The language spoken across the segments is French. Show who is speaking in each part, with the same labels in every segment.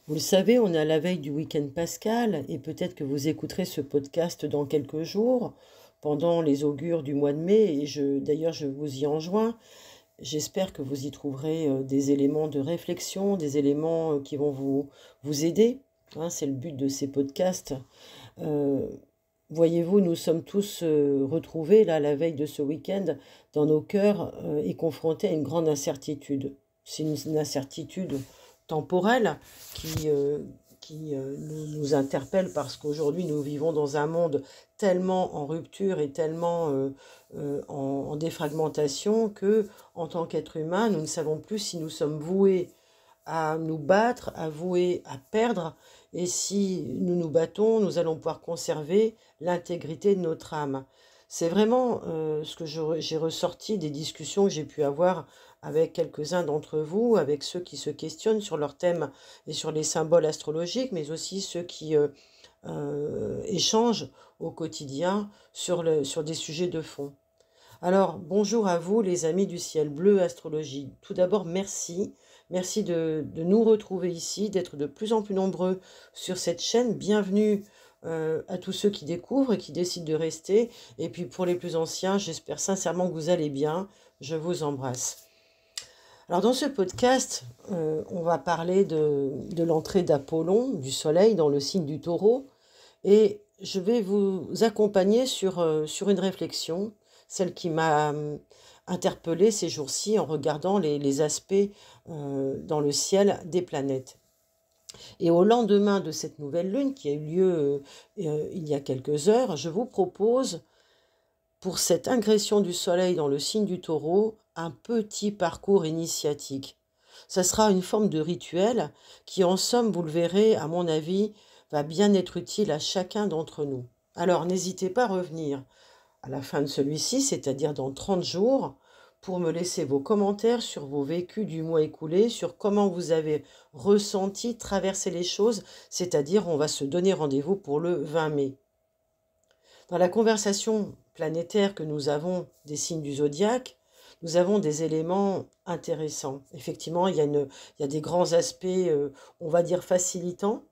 Speaker 1: Vous le savez, on est à la veille du week-end pascal et peut-être que vous écouterez ce podcast dans quelques jours, pendant les augures du mois de mai, et d'ailleurs, je vous y enjoins. J'espère que vous y trouverez des éléments de réflexion, des éléments qui vont vous aider. Hein, c'est le but de ces podcasts. Euh, Voyez-vous, nous sommes tous retrouvés là, la veille de ce week-end, dans nos cœurs et confrontés à une grande incertitude. C'est une incertitude temporelle qui nous interpelle parce qu'aujourd'hui nous vivons dans un monde tellement en rupture et tellement en défragmentation que, en tant qu'être humain, nous ne savons plus si nous sommes voués à nous battre, avoués à perdre, et si nous nous battons, nous allons pouvoir conserver l'intégrité de notre âme. C'est vraiment ce que j'ai ressorti des discussions que j'ai pu avoir avec quelques-uns d'entre vous, avec ceux qui se questionnent sur leurs thèmes et sur les symboles astrologiques, mais aussi ceux qui échangent au quotidien sur des sujets de fond. Alors, bonjour à vous, les amis du ciel bleu astrologie. Tout d'abord, merci. Merci de nous retrouver ici, d'être de plus en plus nombreux sur cette chaîne. Bienvenue à tous ceux qui découvrent et qui décident de rester. Et puis pour les plus anciens, j'espère sincèrement que vous allez bien. Je vous embrasse. Alors dans ce podcast, on va parler de l'entrée d'Apollon, du soleil dans le signe du taureau. Et je vais vous accompagner sur une réflexion, celle qui m'a interpellée ces jours-ci en regardant les aspects dans le ciel des planètes. Et au lendemain de cette nouvelle lune qui a eu lieu il y a quelques heures, je vous propose, pour cette ingression du soleil dans le signe du taureau, un petit parcours initiatique. Ça sera une forme de rituel qui, en somme, vous le verrez, à mon avis, va bien être utile à chacun d'entre nous. Alors, n'hésitez pas à revenir à la fin de celui-ci, c'est-à-dire dans 30 jours, pour me laisser vos commentaires sur vos vécus du mois écoulé, sur comment vous avez ressenti, traversé les choses, c'est-à-dire on va se donner rendez-vous pour le 20 mai. Dans la conversation planétaire que nous avons des signes du zodiaque, nous avons des éléments intéressants. Effectivement, il y a des grands aspects, on va dire, facilitants,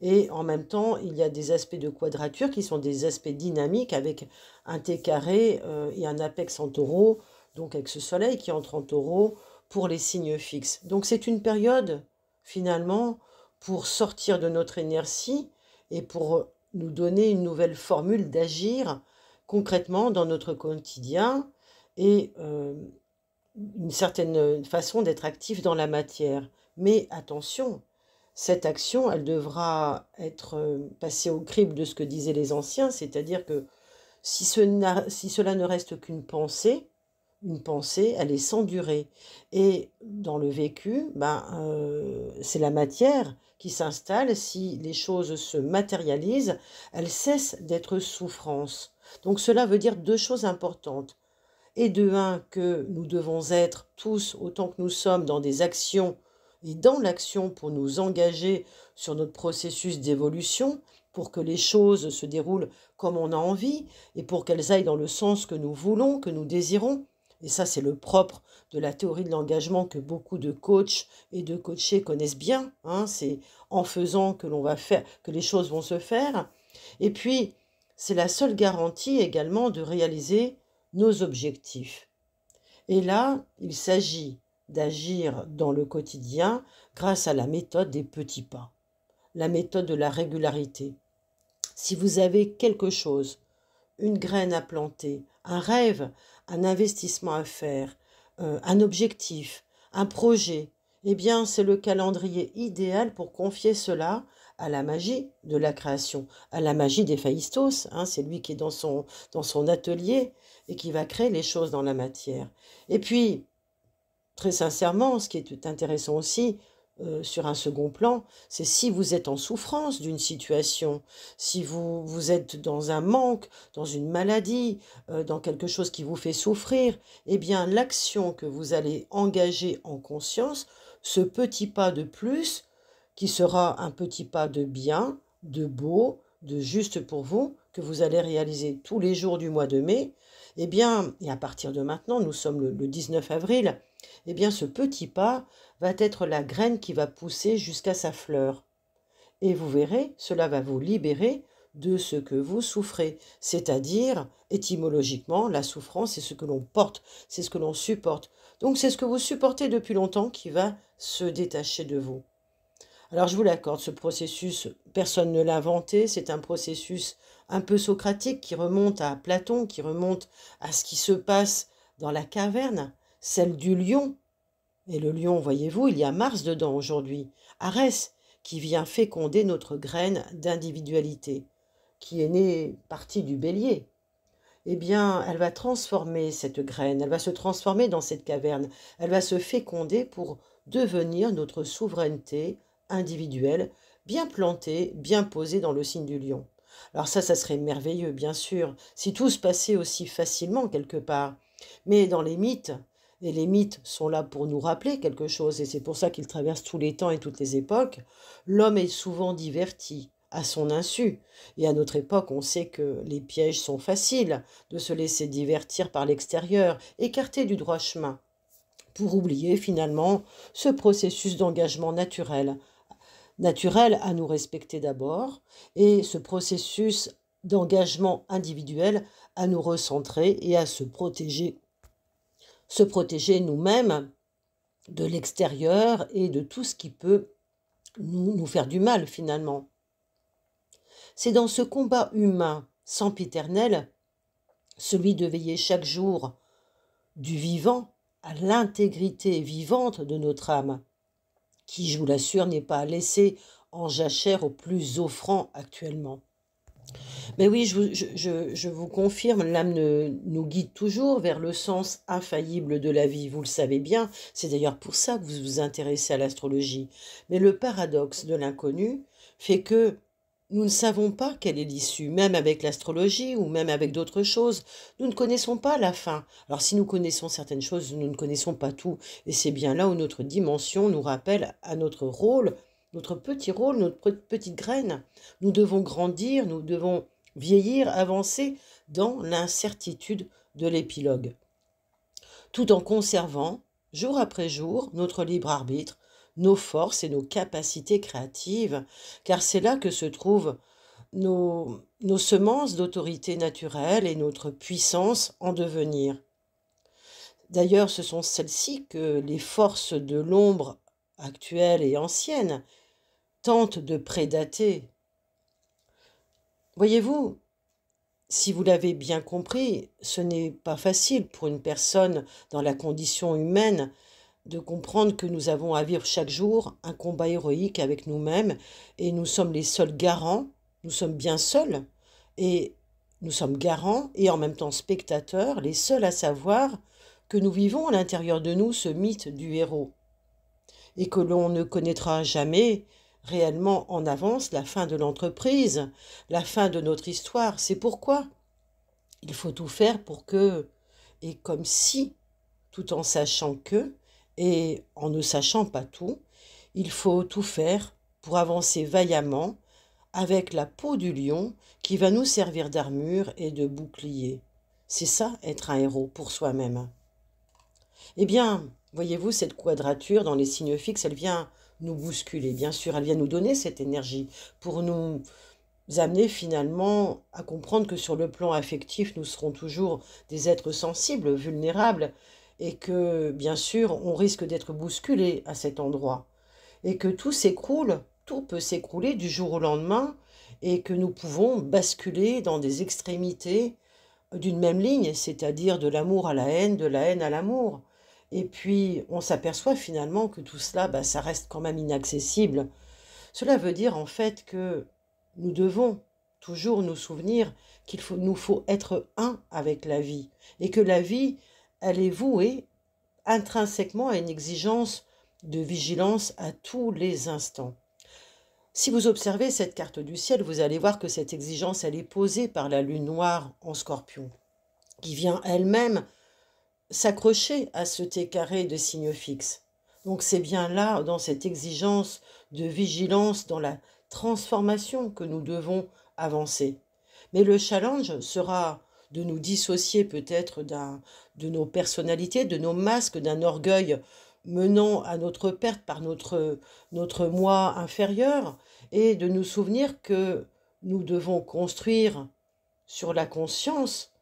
Speaker 1: et en même temps, il y a des aspects de quadrature qui sont des aspects dynamiques avec un T carré et un apex en taureau, donc avec ce soleil qui entre en taureau pour les signes fixes. Donc c'est une période, finalement, pour sortir de notre inertie et pour nous donner une nouvelle formule d'agir concrètement dans notre quotidien et une certaine façon d'être actif dans la matière. Mais attention, cette action, elle devra être passée au crible de ce que disaient les anciens, c'est-à-dire que si cela ne reste qu'une pensée, une pensée, elle est sans durée. Et dans le vécu, c'est la matière qui s'installe. Si les choses se matérialisent, elles cessent d'être souffrance. Donc cela veut dire deux choses importantes. Et de un, que nous devons être tous, autant que nous sommes, dans des actions et dans l'action pour nous engager sur notre processus d'évolution, pour que les choses se déroulent comme on a envie et pour qu'elles aillent dans le sens que nous voulons, que nous désirons. Et ça, c'est le propre de la théorie de l'engagement que beaucoup de coachs et de coachés connaissent bien. Hein. C'est en faisant que l'on va faire, que les choses vont se faire. Et puis, c'est la seule garantie également de réaliser nos objectifs. Et là, il s'agit d'agir dans le quotidien grâce à la méthode des petits pas, la méthode de la régularité. Si vous avez quelque chose, une graine à planter, un rêve, un investissement à faire, un objectif, un projet, eh bien, c'est le calendrier idéal pour confier cela à la magie de la création, à la magie d'Héphaïstos. Hein, c'est lui qui est dans son atelier et qui va créer les choses dans la matière. Et puis, très sincèrement, ce qui est intéressant aussi, sur un second plan, c'est si vous êtes en souffrance d'une situation, si vous êtes dans un manque, dans une maladie, dans quelque chose qui vous fait souffrir, eh bien l'action que vous allez engager en conscience, ce petit pas de plus, qui sera un petit pas de bien, de beau, de juste pour vous, que vous allez réaliser tous les jours du mois de mai, eh bien, et à partir de maintenant, nous sommes le 19 avril, eh bien ce petit pas va être la graine qui va pousser jusqu'à sa fleur. Et vous verrez, cela va vous libérer de ce que vous souffrez. C'est-à-dire, étymologiquement, la souffrance, c'est ce que l'on porte, c'est ce que l'on supporte. Donc c'est ce que vous supportez depuis longtemps qui va se détacher de vous. Alors je vous l'accorde, ce processus, personne ne l'a inventé, c'est un processus un peu socratique qui remonte à Platon, qui remonte à ce qui se passe dans la caverne, celle du lion. Et le lion, voyez-vous, il y a Mars dedans aujourd'hui, Arès, qui vient féconder notre graine d'individualité, qui est née partie du bélier. Eh bien, elle va transformer cette graine, elle va se transformer dans cette caverne, elle va se féconder pour devenir notre souveraineté individuelle, bien plantée, bien posée dans le signe du lion. Alors ça serait merveilleux, bien sûr, si tout se passait aussi facilement quelque part. Mais dans les mythes, et les mythes sont là pour nous rappeler quelque chose, et c'est pour ça qu'ils traversent tous les temps et toutes les époques, l'homme est souvent diverti, à son insu. Et à notre époque, on sait que les pièges sont faciles, de se laisser divertir par l'extérieur, écarté du droit chemin, pour oublier finalement ce processus d'engagement naturel. Naturel à nous respecter d'abord, et ce processus d'engagement individuel à nous recentrer et à se protéger nous-mêmes de l'extérieur et de tout ce qui peut nous faire du mal finalement. C'est dans ce combat humain sempiternel, celui de veiller chaque jour du vivant à l'intégrité vivante de notre âme, qui, je vous l'assure, n'est pas laissée en jachère aux plus offrants actuellement. Mais oui, je vous confirme, l'âme nous guide toujours vers le sens infaillible de la vie, vous le savez bien, c'est d'ailleurs pour ça que vous vous intéressez à l'astrologie. Mais le paradoxe de l'inconnu fait que nous ne savons pas quelle est l'issue, même avec l'astrologie ou même avec d'autres choses. Nous ne connaissons pas la fin. Alors si nous connaissons certaines choses, nous ne connaissons pas tout. Et c'est bien là où notre dimension nous rappelle à notre rôle, notre petit rôle, notre petite graine. Nous devons grandir, nous devons vieillir, avancer dans l'incertitude de l'épilogue, tout en conservant, jour après jour, notre libre arbitre, nos forces et nos capacités créatives, car c'est là que se trouvent nos semences d'autorité naturelle et notre puissance en devenir. D'ailleurs, ce sont celles-ci que les forces de l'ombre actuelles et anciennes tentent de prédater. Voyez-vous, si vous l'avez bien compris, ce n'est pas facile pour une personne dans la condition humaine de comprendre que nous avons à vivre chaque jour un combat héroïque avec nous-mêmes et nous sommes les seuls garants, nous sommes bien seuls et nous sommes garants et en même temps spectateurs, les seuls à savoir que nous vivons à l'intérieur de nous ce mythe du héros et que l'on ne connaîtra jamais réellement en avance la fin de l'entreprise, la fin de notre histoire. C'est pourquoi il faut tout faire pour que, et comme si, tout en sachant que, et en ne sachant pas tout, il faut tout faire pour avancer vaillamment avec la peau du lion qui va nous servir d'armure et de bouclier. C'est ça, être un héros pour soi-même. Eh bien, voyez-vous, cette quadrature dans les signes fixes, elle vient nous bousculer, bien sûr, elle vient nous donner cette énergie pour nous amener finalement à comprendre que sur le plan affectif, nous serons toujours des êtres sensibles, vulnérables, et que, bien sûr, on risque d'être bousculé à cet endroit, et que tout s'écroule, tout peut s'écrouler du jour au lendemain, et que nous pouvons basculer dans des extrémités d'une même ligne, c'est-à-dire de l'amour à la haine, de la haine à l'amour. Et puis, on s'aperçoit finalement que tout cela, ça reste quand même inaccessible. Cela veut dire en fait que nous devons toujours nous souvenir nous faut être un avec la vie et que la vie, elle est vouée intrinsèquement à une exigence de vigilance à tous les instants. Si vous observez cette carte du ciel, vous allez voir que cette exigence, elle est posée par la lune noire en Scorpion, qui vient elle-même s'accrocher à ce T carré de signes fixes. Donc c'est bien là, dans cette exigence de vigilance, dans la transformation que nous devons avancer. Mais le challenge sera de nous dissocier peut-être de nos personnalités, de nos masques, d'un orgueil menant à notre perte par notre moi inférieur, et de nous souvenir que nous devons construire sur la conscience,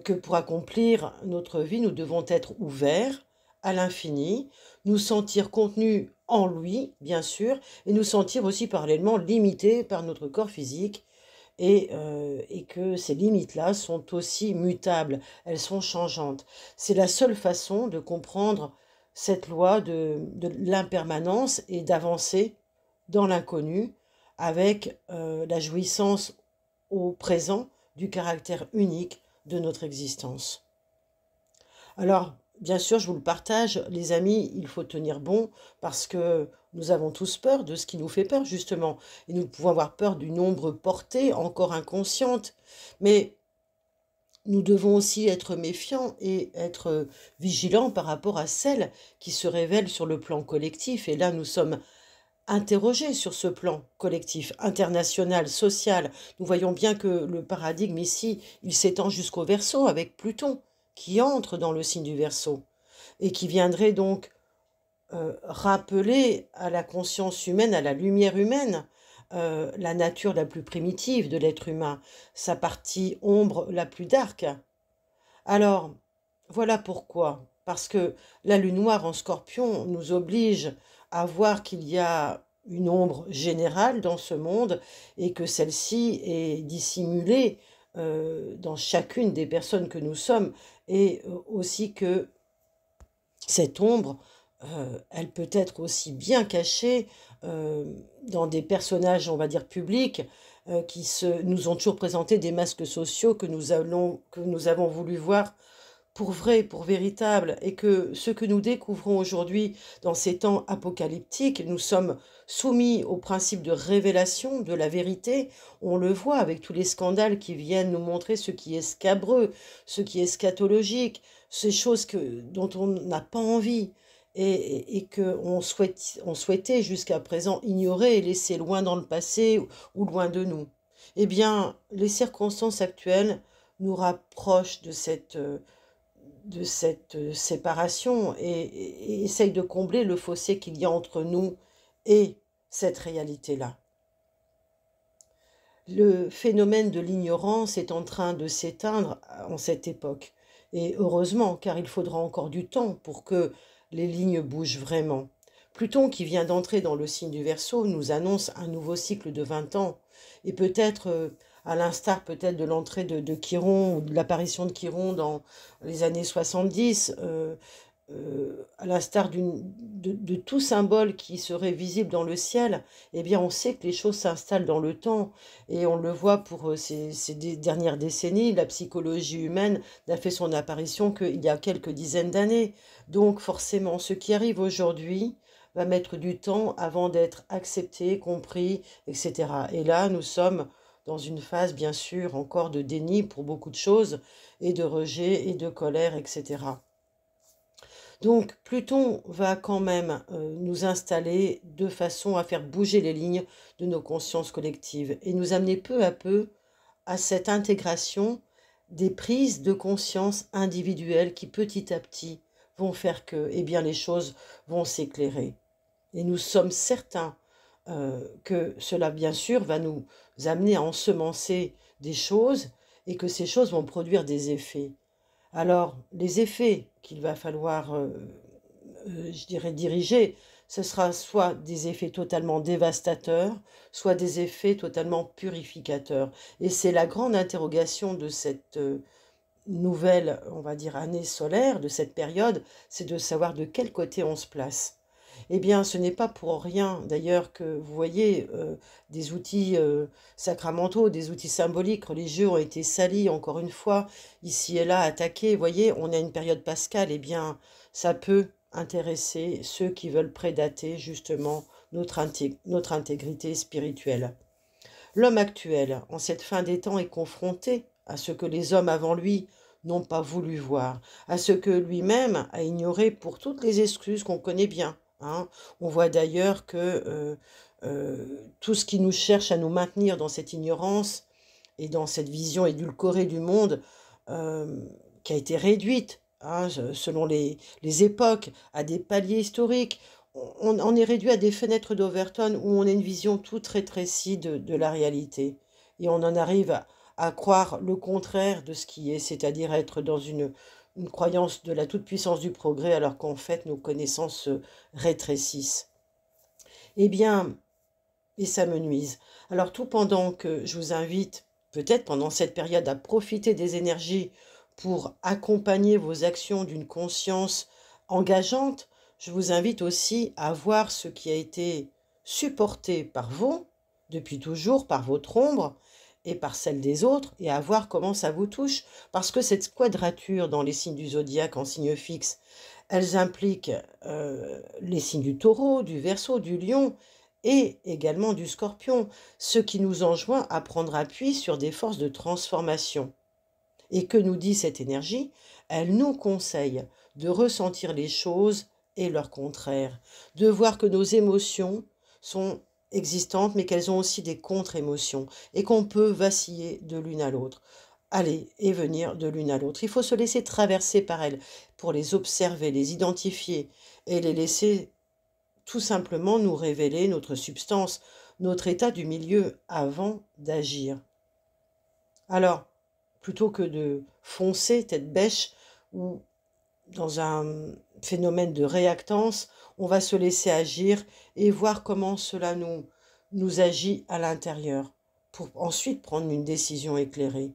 Speaker 1: que pour accomplir notre vie, nous devons être ouverts à l'infini, nous sentir contenus en lui, bien sûr, et nous sentir aussi parallèlement limités par notre corps physique, et que ces limites-là sont aussi mutables, elles sont changeantes. C'est la seule façon de comprendre cette loi de l'impermanence et d'avancer dans l'inconnu avec la jouissance au présent du caractère unique de notre existence. Alors, bien sûr, je vous le partage, les amis, il faut tenir bon parce que nous avons tous peur de ce qui nous fait peur, justement. Et nous pouvons avoir peur d'une ombre portée, encore inconsciente. Mais nous devons aussi être méfiants et être vigilants par rapport à celle qui se révèle sur le plan collectif. Et là, nous sommes interrogés sur ce plan collectif, international, social. Nous voyons bien que le paradigme ici, il s'étend jusqu'au Verseau avec Pluton, qui entre dans le signe du Verseau et qui viendrait donc rappeler à la conscience humaine, à la lumière humaine, la nature la plus primitive de l'être humain, sa partie ombre la plus dark. Alors, voilà pourquoi. Parce que la lune noire en Scorpion nous oblige à voir qu'il y a une ombre générale dans ce monde et que celle-ci est dissimulée dans chacune des personnes que nous sommes, et aussi que cette ombre, elle peut être aussi bien cachée dans des personnages, on va dire, publics, nous ont toujours présenté des masques sociaux que nous avons voulu voir pour vrai, pour véritable, et que ce que nous découvrons aujourd'hui dans ces temps apocalyptiques, nous sommes soumis au principe de révélation de la vérité. On le voit avec tous les scandales qui viennent nous montrer ce qui est scabreux, ce qui est scatologique, ces choses dont on n'a pas envie et que on souhaitait jusqu'à présent ignorer et laisser loin dans le passé ou loin de nous. Eh bien, les circonstances actuelles nous rapprochent de cette séparation et essaye de combler le fossé qu'il y a entre nous et cette réalité-là. Le phénomène de l'ignorance est en train de s'éteindre en cette époque. Et heureusement, car il faudra encore du temps pour que les lignes bougent vraiment. Pluton, qui vient d'entrer dans le signe du Verseau, nous annonce un nouveau cycle de 20 ans. Et peut-être, à l'instar peut-être de l'entrée de Chiron, ou de l'apparition de Chiron dans les années 70, à l'instar de tout symbole qui serait visible dans le ciel, eh bien on sait que les choses s'installent dans le temps, et on le voit pour ces dernières décennies. La psychologie humaine n'a fait son apparition qu'il y a quelques dizaines d'années. Donc forcément, ce qui arrive aujourd'hui va mettre du temps avant d'être accepté, compris, etc. Et là, nous sommes dans une phase, bien sûr, encore de déni pour beaucoup de choses, et de rejet, et de colère, etc. Donc Pluton va quand même nous installer de façon à faire bouger les lignes de nos consciences collectives et nous amener peu à peu à cette intégration des prises de conscience individuelles qui petit à petit vont faire que eh bien, les choses vont s'éclairer. Et nous sommes certains que cela, bien sûr, va nous amener à ensemencer des choses et que ces choses vont produire des effets. Alors, les effets qu'il va falloir, je dirais, diriger, ce sera soit des effets totalement dévastateurs, soit des effets totalement purificateurs. Et c'est la grande interrogation de cette nouvelle, on va dire, année solaire, de cette période, c'est de savoir de quel côté on se place. Eh bien, ce n'est pas pour rien, d'ailleurs, que vous voyez, des outils sacramentaux, des outils symboliques, religieux ont été salis, encore une fois, ici et là, attaqués. Vous voyez, on a une période pascale, eh bien, ça peut intéresser ceux qui veulent prédater, justement, notre intégrité spirituelle. L'homme actuel, en cette fin des temps, est confronté à ce que les hommes avant lui n'ont pas voulu voir, à ce que lui-même a ignoré pour toutes les excuses qu'on connaît bien. Hein. On voit d'ailleurs que tout ce qui nous cherche à nous maintenir dans cette ignorance et dans cette vision édulcorée du monde, qui a été réduite hein, selon les époques, à des paliers historiques. On est réduit à des fenêtres d'Overton où on a une vision toute rétrécie de la réalité. Et on en arrive à croire le contraire de ce qui est, c'est-à-dire être dans une croyance de la toute-puissance du progrès, alors qu'en fait nos connaissances se rétrécissent. Eh bien, et ça me nuise. Alors tout pendant que je vous invite, peut-être pendant cette période, à profiter des énergies pour accompagner vos actions d'une conscience engageante, je vous invite aussi à voir ce qui a été supporté par vous, depuis toujours, par votre ombre et par celle des autres, et à voir comment ça vous touche. Parce que cette quadrature dans les signes du zodiaque en signe fixe, elles impliquent les signes du taureau, du verseau, du lion, et également du scorpion, ce qui nous enjoint à prendre appui sur des forces de transformation. Et que nous dit cette énergie? Elle nous conseille de ressentir les choses et leur contraire, de voir que nos émotions sont existantes, mais qu'elles ont aussi des contre-émotions, et qu'on peut vaciller de l'une à l'autre, aller et venir de l'une à l'autre. Il faut se laisser traverser par elles pour les observer, les identifier et les laisser tout simplement nous révéler notre substance, notre état du milieu avant d'agir. Alors, plutôt que de foncer tête bêche ou dans un phénomène de réactance, on va se laisser agir et voir comment cela nous agit à l'intérieur pour ensuite prendre une décision éclairée.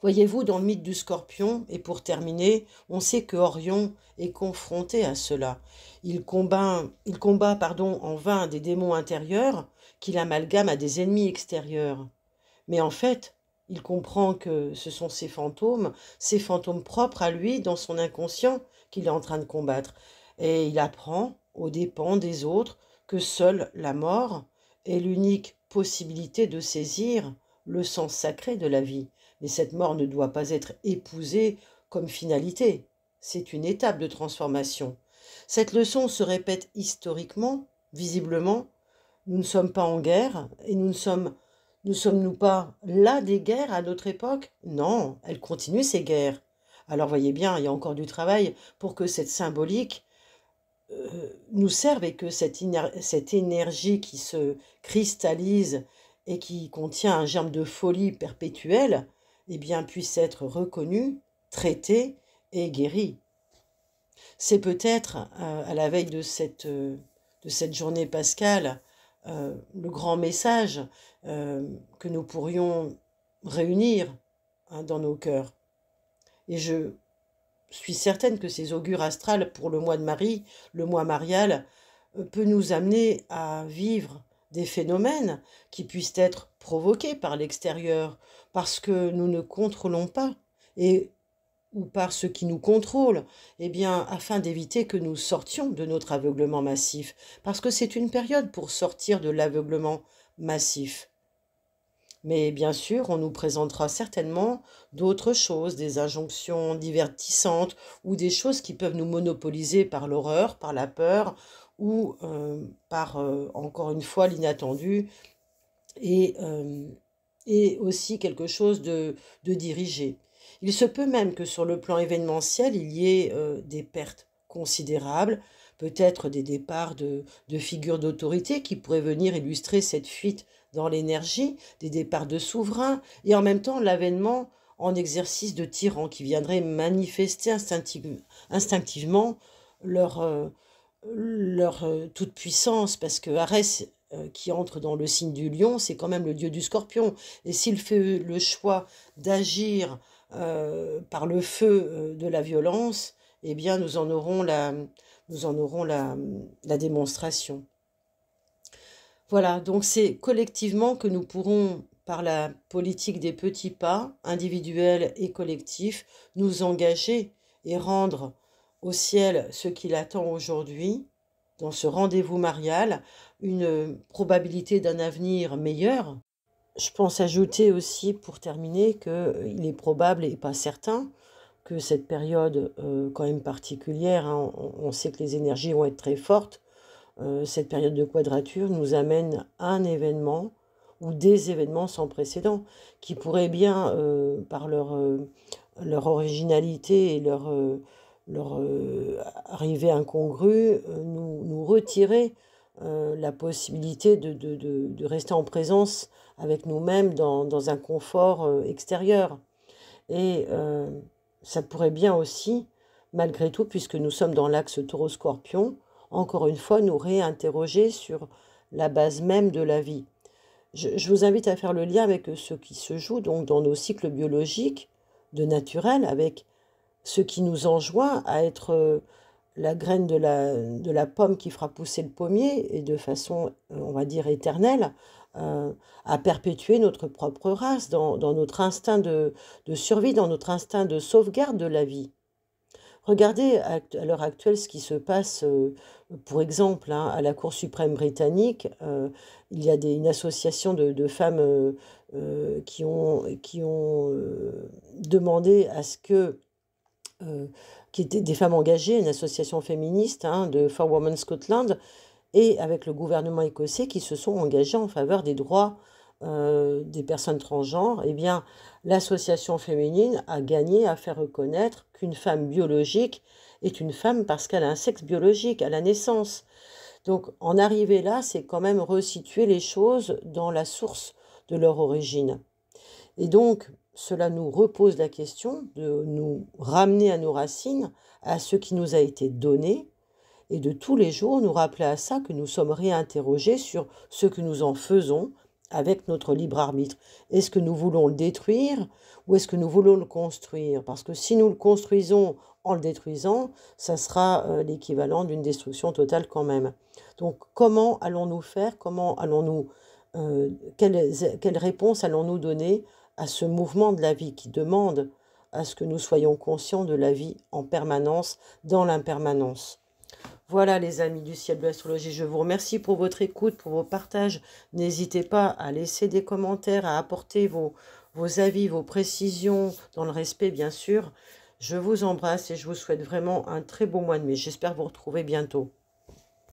Speaker 1: Voyez-vous, dans le mythe du scorpion, et pour terminer, on sait que Orion est confronté à cela. Il combat en vain des démons intérieurs qu'il amalgame à des ennemis extérieurs. Mais en fait, il comprend que ce sont ces fantômes propres à lui, dans son inconscient, qu'il est en train de combattre. Et il apprend, aux dépens des autres, que seule la mort est l'unique possibilité de saisir le sens sacré de la vie. Mais cette mort ne doit pas être épousée comme finalité. C'est une étape de transformation. Cette leçon se répète historiquement, visiblement. Nous ne sommes pas en guerre et ne sommes-nous pas là des guerres à notre époque? Non, elles continuent ces guerres. Alors voyez bien, il y a encore du travail pour que cette symbolique nous serve et que cette énergie qui se cristallise et qui contient un germe de folie perpétuelle, eh bien, puisse être reconnue, traitée et guérie. C'est peut-être à la veille de cette journée pascale le grand message que nous pourrions réunir, hein, dans nos cœurs. Et je suis certaine que ces augures astrales pour le mois de Marie, le mois marial, peut nous amener à vivre des phénomènes qui puissent être provoqués par l'extérieur, parce que nous ne contrôlons pas, et ou par ce qui nous contrôle, eh bien, afin d'éviter que nous sortions de notre aveuglement massif, parce que c'est une période pour sortir de l'aveuglement massif. Mais bien sûr, on nous présentera certainement d'autres choses, des injonctions divertissantes ou des choses qui peuvent nous monopoliser par l'horreur, par la peur ou par, encore une fois, l'inattendu et, et aussi quelque chose de dirigé. Il se peut même que sur le plan événementiel, il y ait des pertes considérables, peut-être des départs de figures d'autorité qui pourraient venir illustrer cette fuite dans l'énergie, des départs de souverains, et en même temps l'avènement en exercice de tyrans qui viendraient manifester instinctivement leur, toute-puissance, parce que Arès, qui entre dans le signe du lion, c'est quand même le dieu du scorpion. Et s'il fait le choix d'agir par le feu de la violence, eh bien nous en aurons la démonstration. Voilà, donc c'est collectivement que nous pourrons, par la politique des petits pas, individuels et collectifs, nous engager et rendre au ciel ce qu'il attend aujourd'hui, dans ce rendez-vous marial, une probabilité d'un avenir meilleur. Je pense ajouter aussi, pour terminer, qu'il est probable et pas certain que cette période quand même particulière, hein, on sait que les énergies vont être très fortes, cette période de quadrature nous amène à un événement ou des événements sans précédent qui pourraient bien, par leur leur originalité et leur arrivée incongrue, nous retirer la possibilité de rester en présence avec nous-mêmes dans un confort extérieur. Et ça pourrait bien aussi, malgré tout, puisque nous sommes dans l'axe taureau-scorpion, encore une fois, nous réinterroger sur la base même de la vie. Je vous invite à faire le lien avec ce qui se joue donc dans nos cycles biologiques de naturel, avec ce qui nous enjoint à être la graine de la pomme qui fera pousser le pommier et de façon, on va dire, éternelle, à perpétuer notre propre race dans notre instinct de survie, dans notre instinct de sauvegarde de la vie. Regardez à l'heure actuelle ce qui se passe, pour exemple, hein, à la Cour suprême britannique. Il y a une association de femmes qui ont demandé à ce que, qui étaient des femmes engagées, une association féministe hein, de For Women Scotland, et avec le gouvernement écossais qui se sont engagés en faveur des droits des personnes transgenres. Eh bien, l'association féminine a gagné à faire reconnaître qu'une femme biologique est une femme parce qu'elle a un sexe biologique à la naissance. Donc, en arriver là, c'est quand même resituer les choses dans la source de leur origine. Et donc, cela nous repose la question de nous ramener à nos racines, à ce qui nous a été donné, et de tous les jours nous rappeler à ça que nous sommes réinterrogés sur ce que nous en faisons avec notre libre arbitre. Est-ce que nous voulons le détruire ou est-ce que nous voulons le construire? Parce que si nous le construisons en le détruisant, ça sera l'équivalent d'une destruction totale quand même. Donc comment allons-nous faire? Comment allons-nous quelle réponse allons-nous donner à ce mouvement de la vie qui demande à ce que nous soyons conscients de la vie en permanence, dans l'impermanence? Voilà les amis du ciel de l'astrologie, je vous remercie pour votre écoute, pour vos partages. N'hésitez pas à laisser des commentaires, à apporter vos avis, vos précisions, dans le respect bien sûr. Je vous embrasse et je vous souhaite vraiment un très beau mois de mai. J'espère vous retrouver bientôt.